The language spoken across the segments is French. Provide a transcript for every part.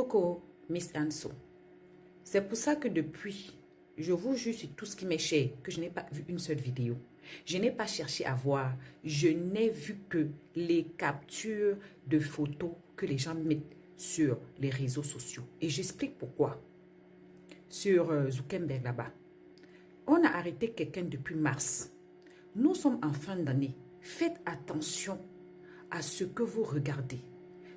Coco, Miss Anso. C'est pour ça que depuis, je vous jure sur tout ce qui m'est cher, que je n'ai pas vu une seule vidéo. Je n'ai pas cherché à voir. Je n'ai vu que les captures de photos que les gens mettent sur les réseaux sociaux. Et j'explique pourquoi. Sur Zuckerberg là-bas. On a arrêté quelqu'un depuis mars. Nous sommes en fin d'année. Faites attention à ce que vous regardez.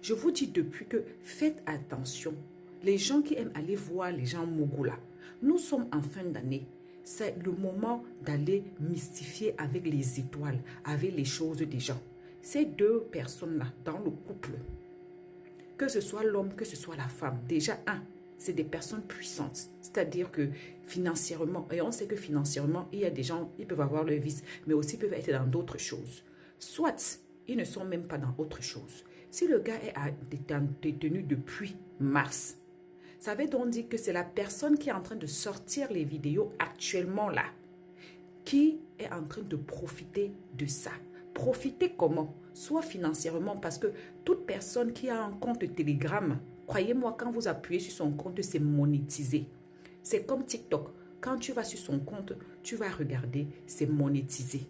Je vous dis depuis que faites attention. Les gens qui aiment aller voir les gens Mogola. Nous sommes en fin d'année. C'est le moment d'aller mystifier avec les étoiles, avec les choses des gens. Ces deux personnes-là, dans le couple, que ce soit l'homme, que ce soit la femme, déjà, c'est des personnes puissantes. C'est-à-dire que financièrement, et on sait que financièrement, il y a des gens, ils peuvent avoir le vice, mais aussi peuvent être dans d'autres choses. Soit, ils ne sont même pas dans autre chose. Si le gars est détenu depuis mars, ça veut donc dire que c'est la personne qui est en train de sortir les vidéos actuellement là, qui est en train de profiter de ça. Profiter comment? Soit financièrement, parce que toute personne qui a un compte Telegram, croyez-moi, quand vous appuyez sur son compte, c'est monétisé. C'est comme TikTok. Quand tu vas sur son compte, tu vas regarder, c'est monétisé.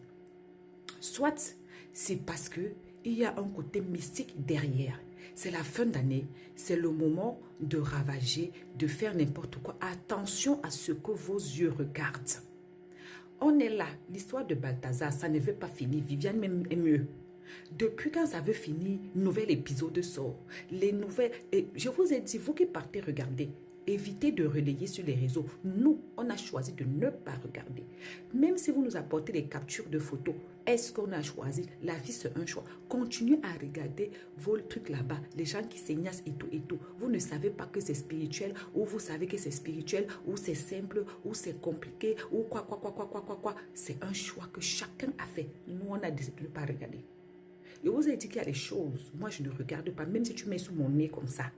Soit, c'est parce que il y a un côté mystique derrière. C'est la fin d'année, c'est le moment de ravager, de faire n'importe quoi. Attention à ce que vos yeux regardent. On est là, l'histoire de Balthazar, ça ne veut pas finir. Viviane même est mieux. Depuis quand ça veut finir, nouvel épisode sort. Les nouvelles, et je vous ai dit, vous qui partez regarder, évitez de relayer sur les réseaux. Nous, on a choisi de ne pas regarder. Même si vous nous apportez des captures de photos, est-ce qu'on a choisi? La vie, c'est un choix. Continuez à regarder vos trucs là-bas, les gens qui s'ignassent et tout et tout. Vous ne savez pas que c'est spirituel, ou vous savez que c'est spirituel, ou c'est simple, ou c'est compliqué, ou quoi. C'est un choix que chacun a fait. Nous, on a décidé de ne pas regarder. Je vous ai dit qu'il y a des choses, moi, je ne regarde pas, même si tu mets sous mon nez comme ça.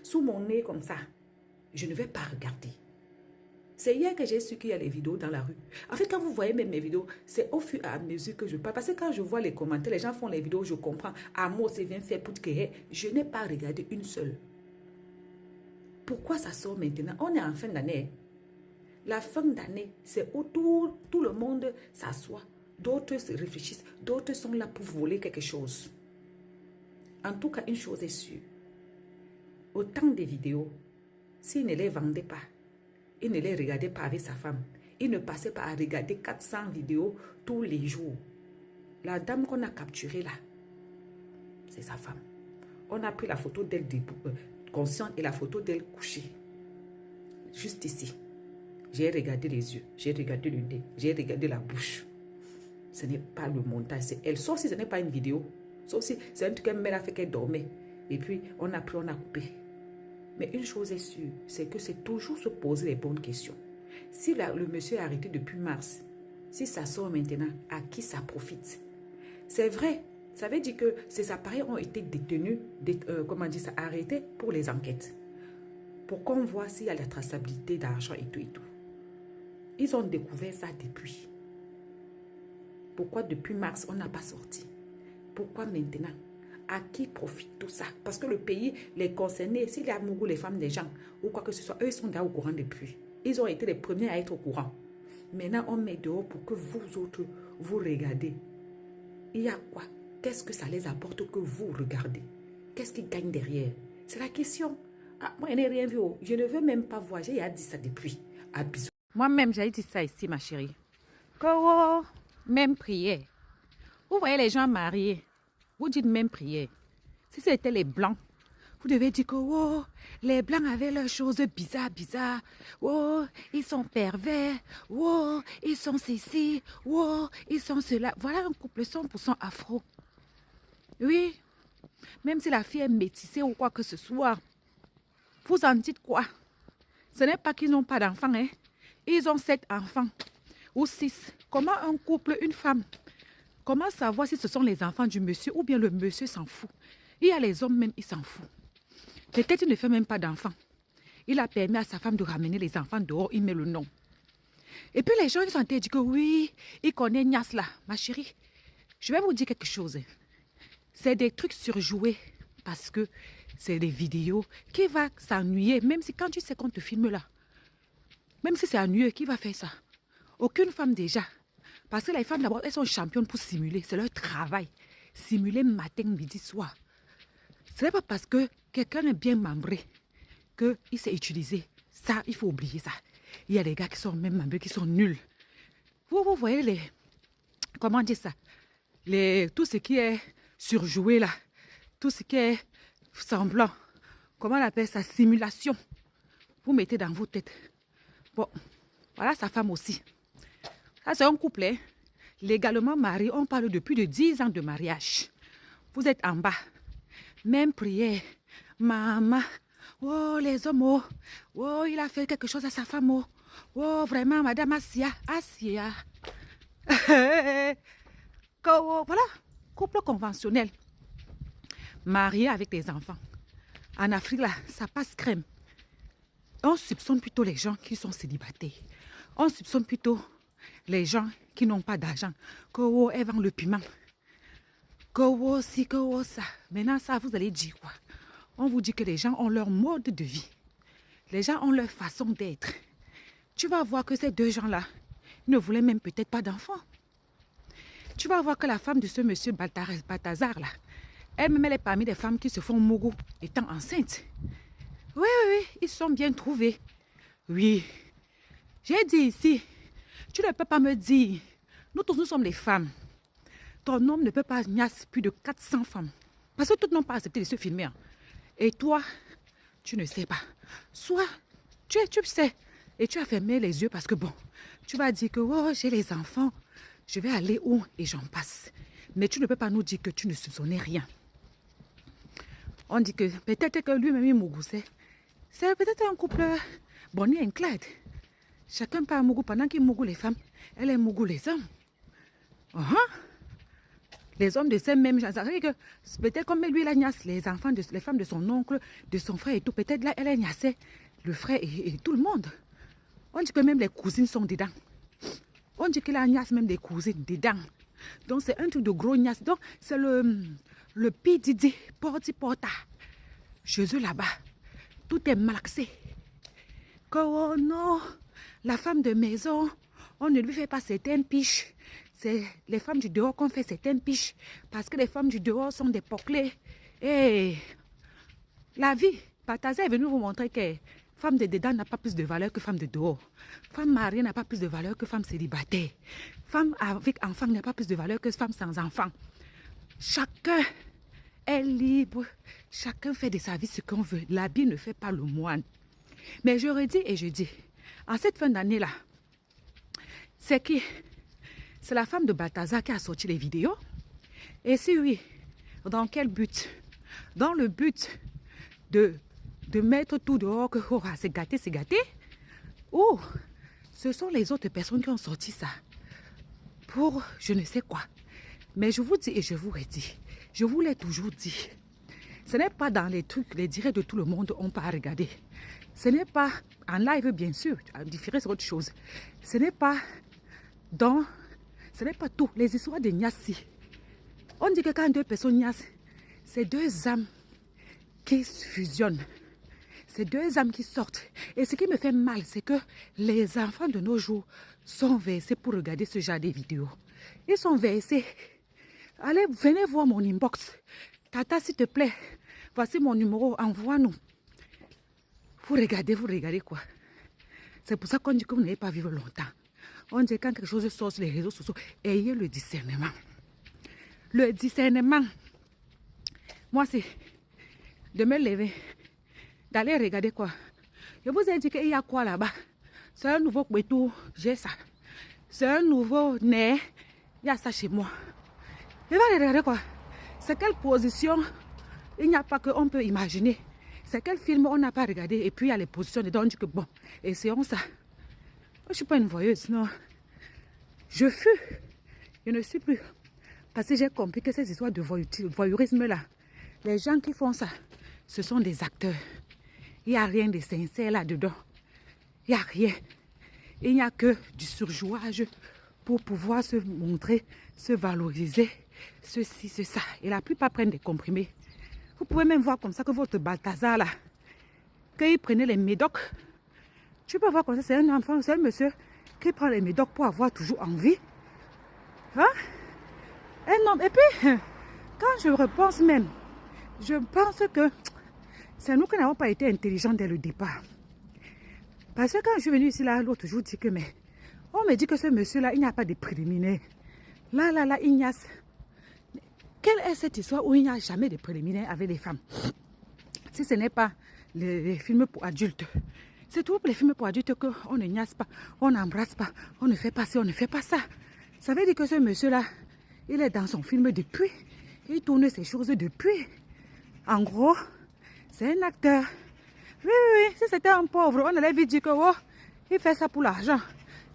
Sous mon nez comme ça. Je ne vais pas regarder. C'est hier que j'ai su qu'il y a les vidéos dans la rue. En fait, quand vous voyez même mes vidéos, c'est au fur et à mesure que je parle. Parce que quand je vois les commentaires, les gens font les vidéos, je comprends. Amour, c'est bien fait pour que je n'ai pas regardé une seule. Pourquoi ça sort maintenant? On est en fin d'année. La fin d'année, c'est autour, tout le monde s'assoit. D'autres se réfléchissent. D'autres sont là pour voler quelque chose. En tout cas, une chose est sûre. Autant de vidéos, s'il ne les vendait pas, il ne les regardait pas avec sa femme, il ne passait pas à regarder 400 vidéos tous les jours. La dame qu'on a capturée là, c'est sa femme. On a pris la photo d'elle consciente et la photo d'elle couchée. Juste ici. J'ai regardé les yeux, j'ai regardé le nez, j'ai regardé la bouche. Ce n'est pas le montage, c'est elle. Sauf si ce n'est pas une vidéo. Sauf si c'est un truc qu'elle a fait qu'elle dormait. Et puis, on a pris, on a coupé. Mais une chose est sûre, c'est que c'est toujours se poser les bonnes questions. Si le monsieur est arrêté depuis mars, si ça sort maintenant, à qui ça profite? C'est vrai, ça veut dire que ces appareils ont été détenus, arrêtés pour les enquêtes. Pour qu'on voit s'il y a la traçabilité d'argent et tout et tout. Ils ont découvert ça depuis. Pourquoi depuis mars, on n'a pas sorti? Pourquoi maintenant? À qui profite tout ça? Parce que le pays, les concernés, s'il y a Mougou, les femmes des gens, ou quoi que ce soit, eux, ils sont déjà au courant depuis. Ils ont été les premiers à être au courant. Maintenant, on met dehors pour que vous autres, vous regardez. Il y a quoi? Qu'est-ce que ça les apporte que vous regardez? Qu'est-ce qu'ils gagnent derrière? C'est la question. Ah, moi, je n'ai rien vu. Je ne veux même pas voir. J'ai dit ça depuis. À bisous. Moi-même, j'ai dit ça ici, ma chérie. Que même prière. Vous voyez les gens mariés. Vous dites même prière. Si c'était les blancs, vous devez dire que les blancs avaient leurs choses bizarres. Ils sont pervers. Ils sont ceci. Ils sont cela. Voilà un couple 100% afro. Oui. Même si la fille est métissée ou quoi que ce soit. Vous en dites quoi? Ce n'est pas qu'ils n'ont pas d'enfants. Hein? Ils ont 7 enfants. Ou 6. Comment un couple, une femme? Comment savoir si ce sont les enfants du monsieur ou bien le monsieur s'en fout? Il y a les hommes même, ils s'en foutent. Peut-être il ne fait même pas d'enfants. Il a permis à sa femme de ramener les enfants dehors, il met le nom. Et puis les gens, ils ont dit que oui, il connaît Nias là. Ma chérie, je vais vous dire quelque chose. C'est des trucs surjoués parce que c'est des vidéos. Qui va s'ennuyer, même si quand tu sais qu'on te filme là, même si c'est ennuyeux, qui va faire ça? Aucune femme déjà. Parce que les femmes d'abord, elles sont championnes pour simuler. C'est leur travail. Simuler matin, midi, soir. Ce n'est pas parce que quelqu'un est bien membré qu'il sait utiliser. Ça, il faut oublier ça. Il y a des gars qui sont même membrés, qui sont nuls. Vous voyez les... Comment dire ça? Tout ce qui est surjoué là. Tout ce qui est semblant. Comment on appelle ça? Simulation. Vous mettez dans vos têtes. Bon, voilà sa femme aussi. Ça, c'est un couple. Hein? Légalement marié, on parle de plus de 10 ans de mariage. Vous êtes en bas. Même prière. Maman. Oh, les hommes. Oh, oh, il a fait quelque chose à sa femme. Oh, oh vraiment, madame Asia. Asia. Voilà. Couple conventionnel. Marié avec des enfants. En Afrique, là, ça passe crème. On soupçonne plutôt les gens qui sont célibataires. On soupçonne plutôt les gens qui n'ont pas d'argent. Que elles vendent le piment. Que si, que ça. Maintenant, ça, vous allez dire quoi? On vous dit que les gens ont leur mode de vie. Les gens ont leur façon d'être. Tu vas voir que ces deux gens-là ne voulaient même peut-être pas d'enfants. Tu vas voir que la femme de ce monsieur Balthazar, là, elle-même, elle est parmi les femmes qui se font mougou étant enceinte. Oui, ils sont bien trouvés. Oui. J'ai dit ici, tu ne peux pas me dire, nous tous, nous sommes les femmes. Ton homme ne peut pas niasse plus de 400 femmes. Parce que toutes n'ont pas accepté de se filmer. Et toi, tu ne sais pas. Soit, tu sais, et tu as fermé les yeux parce que bon, tu vas dire que oh, j'ai les enfants, je vais aller où et j'en passe. Mais tu ne peux pas nous dire que tu ne soupçonnais rien. On dit que peut-être que lui-même il mougoussait. C'est peut-être un couple Bonnie et Clyde. Chacun part mougou pendant qu'il mougou les femmes. Elle est mougou les hommes. Les hommes de ces mêmes gens. Ça veut dire que peut-être comme lui, il a niasse les enfants, les femmes de son oncle, de son frère et tout. Peut-être là, elle a niassé le frère et tout le monde. On dit que même les cousines sont dedans. On dit qu'il a niasse même des cousines dedans. Donc c'est un truc de gros niasse. Donc c'est le P.D.D. Porta. Jésus là-bas. Tout est malaxé. Que oh non, la femme de maison, on ne lui fait pas certaines piches. C'est les femmes du dehors qu'on fait certaines piches. Parce que les femmes du dehors sont des poclés. Et la vie, Balthazar est venu vous montrer que femme de dedans n'a pas plus de valeur que femme de dehors. Femme mariée n'a pas plus de valeur que femme célibataire. Femme avec enfant n'a pas plus de valeur que femme sans enfant. Chacun est libre. Chacun fait de sa vie ce qu'on veut. L'habit ne fait pas le moine. Mais je redis et je dis, en cette fin d'année-là, c'est qui? C'est la femme de Balthazar qui a sorti les vidéos. Et si oui, dans quel but? Dans le but de mettre tout dehors, que oh, c'est gâté, c'est gâté. Ou ce sont les autres personnes qui ont sorti ça pour je ne sais quoi. Mais je vous dis et je vous redis, je vous l'ai toujours dit, ce n'est pas dans les trucs, les directs de tout le monde, on peut regarder. Ce n'est pas en live, bien sûr, à différer c'est autre chose. Ce n'est pas tout. Les histoires de Niassi. On dit que quand deux personnes niassent, c'est deux âmes qui se fusionnent. C'est deux âmes qui sortent. Et ce qui me fait mal, c'est que les enfants de nos jours sont versés pour regarder ce genre de vidéos. Ils sont versés. Allez, venez voir mon inbox. Tata, s'il te plaît, voici mon numéro, envoie-nous. Vous regardez quoi. C'est pour ça qu'on dit que vous n'allez pas vivre longtemps. On dit quand quelque chose sort sur les réseaux sociaux, ayez le discernement. Le discernement. Moi, c'est de me lever, d'aller regarder quoi. Je vous ai dit qu'il y a quoi là-bas. C'est un nouveau couteau, j'ai ça. C'est un nouveau nez, il y a ça chez moi. Je vais regarder quoi. C'est quelle position il n'y a pas qu'on peut imaginer. C'est quel film on n'a pas regardé. Et puis il y a les positions dedans. On dit que bon, essayons ça. Moi, je ne suis pas une voyeuse, non. Je fus. Je ne suis plus. Parce que j'ai compris que ces histoires de voyeurisme-là, les gens qui font ça, ce sont des acteurs. Il n'y a rien de sincère là-dedans. Il n'y a rien. Il n'y a que du surjouage pour pouvoir se montrer, se valoriser, ceci, ça. Et la plupart prennent des comprimés Vous pouvez même voir comme ça que votre Balthazar là, qu'il prenait les médocs. Tu peux voir comme ça, c'est un enfant, c'est un monsieur qui prend les médocs pour avoir toujours envie. Hein? Un homme. Et puis, quand je repense même, je pense que c'est nous qui n'avons pas été intelligents dès le départ. Parce que quand je suis venue ici, là, l'autre jour, dit que, mais, on me dit que ce monsieur-là, il n'y a pas de préliminaire. Là, Ignace. Quelle est cette histoire où il n'y a jamais de préliminaire avec les femmes? Si ce n'est pas les films pour adultes. C'est tout pour les films pour adultes qu'on ne niasse pas, on n'embrasse pas, on ne fait pas ça, on ne fait pas ça. Ça veut dire que ce monsieur-là, il est dans son film depuis. Il tourne ses choses depuis. En gros, c'est un acteur. Oui, si c'était un pauvre, on allait vite dire que oh, il fait ça pour l'argent.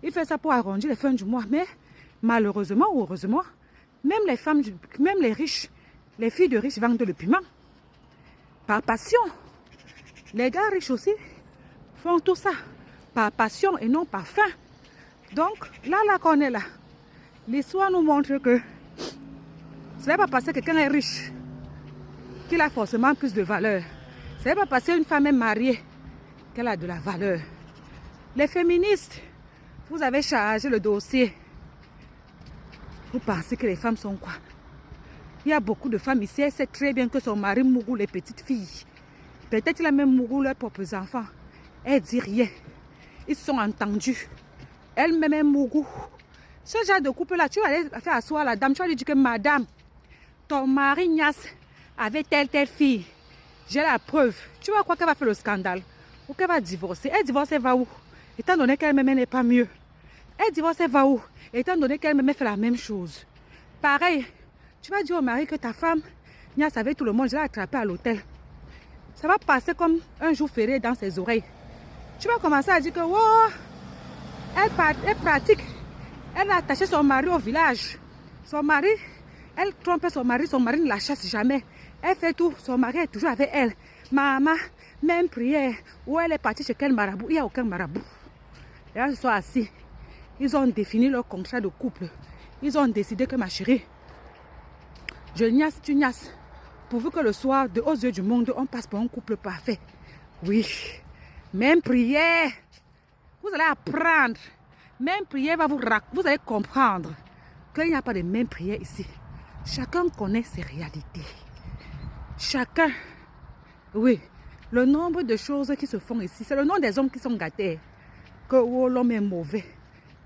Il fait ça pour arrondir les fins du mois. Mais malheureusement ou heureusement, même les femmes, même les riches, les filles de riches vendent le piment. Par passion. Les gars riches aussi font tout ça. Par passion et non par faim. Donc, là qu'on est là. L'histoire nous montre que ce n'est pas parce que quelqu'un est riche qu'il a forcément plus de valeur. Ce n'est pas parce qu'une femme est mariée qu'elle a de la valeur. Les féministes, vous avez chargé le dossier. Vous pensez que les femmes sont quoi? Il y a beaucoup de femmes ici, elles savent très bien que son mari mourou les petites filles. Peut-être qu'il a même mourou leurs propres enfants. Elle dit rien. Ils se sont entendus. Elle-même est mourou. Ce genre de couple-là, tu vas aller faire asseoir la dame. Tu vas lui dire que madame, ton mari Ignace avait telle fille. J'ai la preuve. Tu vas croire qu'elle va faire le scandale ou qu'elle va divorcer. Elle divorce, elle va où? Étant donné qu'elle-même n'est pas mieux. Elle divorce, elle va où? Étant donné qu'elle-même fait la même chose. Pareil, tu vas dire au mari que ta femme, Ignace avec tout le monde, je l'ai attrapée à l'hôtel. Ça va passer comme un jour férié dans ses oreilles. Tu vas commencer à dire que oh, elle pratique. Elle a attaché son mari au village. Son mari, elle trompe son mari ne la chasse jamais. Elle fait tout, son mari est toujours avec elle. Maman, même prière. Où elle est partie chez quel marabout? Il n'y a aucun marabout. Et là, ils sont assis. Ils ont défini leur contrat de couple. Ils ont décidé que ma chérie, je niasse, tu niasses. Pourvu que le soir, aux yeux du monde, on passe pour un couple parfait. Oui, même prière. Vous allez apprendre. Même prière va vous allez comprendre qu'il n'y a pas de même prière ici. Chacun connaît ses réalités. Chacun, oui, le nombre de choses qui se font ici, c'est le nom des hommes qui sont gâtés. Que oh, l'homme est mauvais.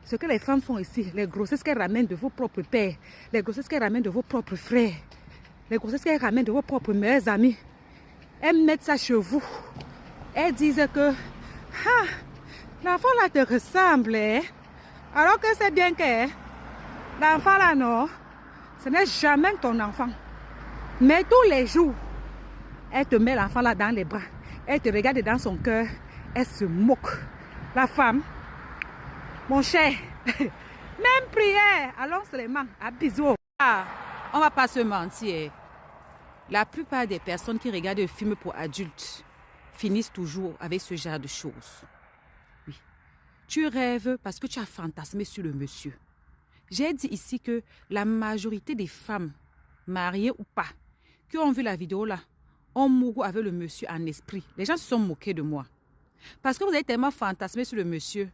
Ce que les femmes font ici, les grossesses qu'elles ramènent de vos propres pères, les grossesses qu'elles ramènent de vos propres frères, les grossesses qu'elles ramènent de vos propres meilleurs amis, elles mettent ça chez vous. Elles disent que ah, l'enfant là te ressemble, hein? Alors que c'est bien que l'enfant là, non, ce n'est jamais ton enfant. Mais tous les jours, elle te met l'enfant là dans les bras. Elle te regarde dans son cœur. Elle se moque. La femme, mon cher, même prière. Allons seulement à bisous. Ah, on va pas se mentir. La plupart des personnes qui regardent des films pour adultes finissent toujours avec ce genre de choses. Oui. Tu rêves parce que tu as fantasmé sur le monsieur. J'ai dit ici que la majorité des femmes, mariées ou pas, qui ont vu la vidéo là, ont mouru avec le monsieur en esprit. Les gens se sont moqués de moi. Parce que vous avez tellement fantasmé sur le monsieur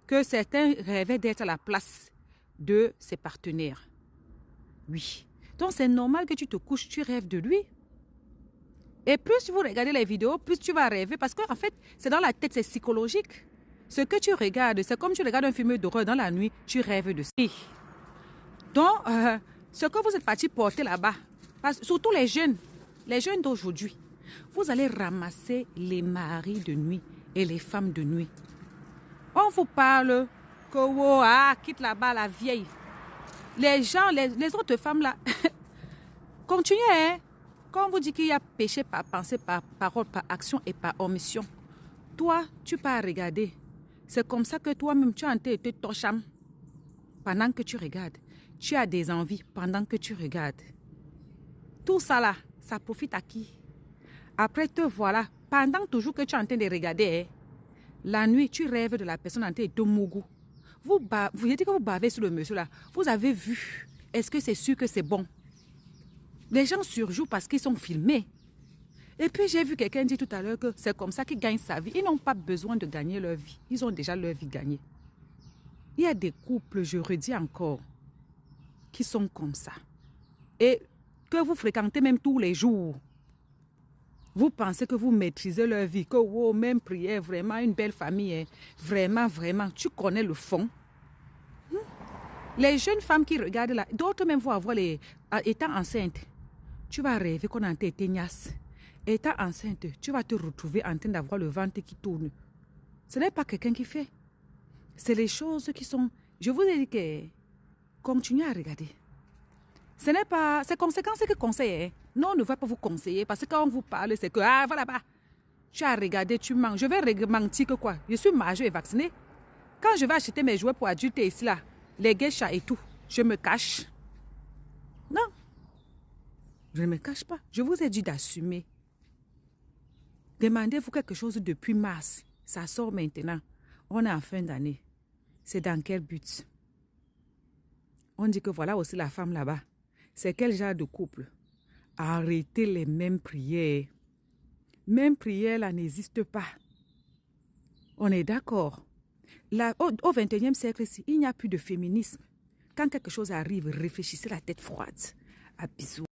que certains rêvaient d'être à la place de ses partenaires. Oui. Donc c'est normal que tu te couches, tu rêves de lui. Et plus vous regardez les vidéos, plus tu vas rêver. Parce qu'en fait, c'est dans la tête, c'est psychologique. Ce que tu regardes, c'est comme tu regardes un film d'horreur dans la nuit, tu rêves de ça. Donc, ce que vous êtes parti porter là-bas, surtout les jeunes d'aujourd'hui, vous allez ramasser les maris de nuit et les femmes de nuit. On vous parle que, oh, quitte là-bas la vieille. Les gens, les autres femmes là, continuez, hein. Quand on vous dit qu'il y a péché par pensée, par parole, par action et par omission, toi, tu pars regarder. C'est comme ça que toi-même, tu as été tocham pendant que tu regardes. Tu as des envies pendant que tu regardes. Tout ça là, ça profite à qui? Après te voilà, pendant toujours que tu es en train de regarder, hein, la nuit, tu rêves de la personne en train de te mougou. Vous dites que vous bavez sur le monsieur là. Vous avez vu. Est-ce que c'est sûr que c'est bon? Les gens surjouent parce qu'ils sont filmés. Et puis, j'ai vu quelqu'un dire tout à l'heure que c'est comme ça qu'ils gagnent sa vie. Ils n'ont pas besoin de gagner leur vie. Ils ont déjà leur vie gagnée. Il y a des couples, je redis encore, qui sont comme ça. Et que vous fréquentez même tous les jours. Vous pensez que vous maîtrisez leur vie, que wow, même prière, vraiment une belle famille. Hein. Vraiment, vraiment, tu connais le fond. Les jeunes femmes qui regardent là, d'autres même vont avoir étant enceinte. Tu vas rêver qu'on a été teignasse. Étant enceinte, tu vas te retrouver en train d'avoir le ventre qui tourne. Ce n'est pas quelqu'un qui fait. C'est les choses qui sont... Je vous ai dit que... Continuez à regarder. Ce n'est pas... C'est conséquences que conseiller. Hein. Non, on ne va pas vous conseiller parce que quand on vous parle, c'est que... Ah, voilà, bah. Tu as regardé, tu mens. Je vais mentir que quoi? Je suis majeur et vacciné. Quand je vais acheter mes jouets pour adultes ici, là, les geishas et tout, je me cache. Non. Je ne me cache pas. Je vous ai dit d'assumer. Demandez-vous quelque chose depuis mars. Ça sort maintenant. On est en fin d'année. C'est dans quel but? On dit que voilà aussi la femme là-bas. C'est quel genre de couple? Arrêtez les mêmes prières. Même prière là n'existe pas. On est d'accord. Au 21e siècle, il n'y a plus de féminisme. Quand quelque chose arrive, réfléchissez la tête froide. À bisous.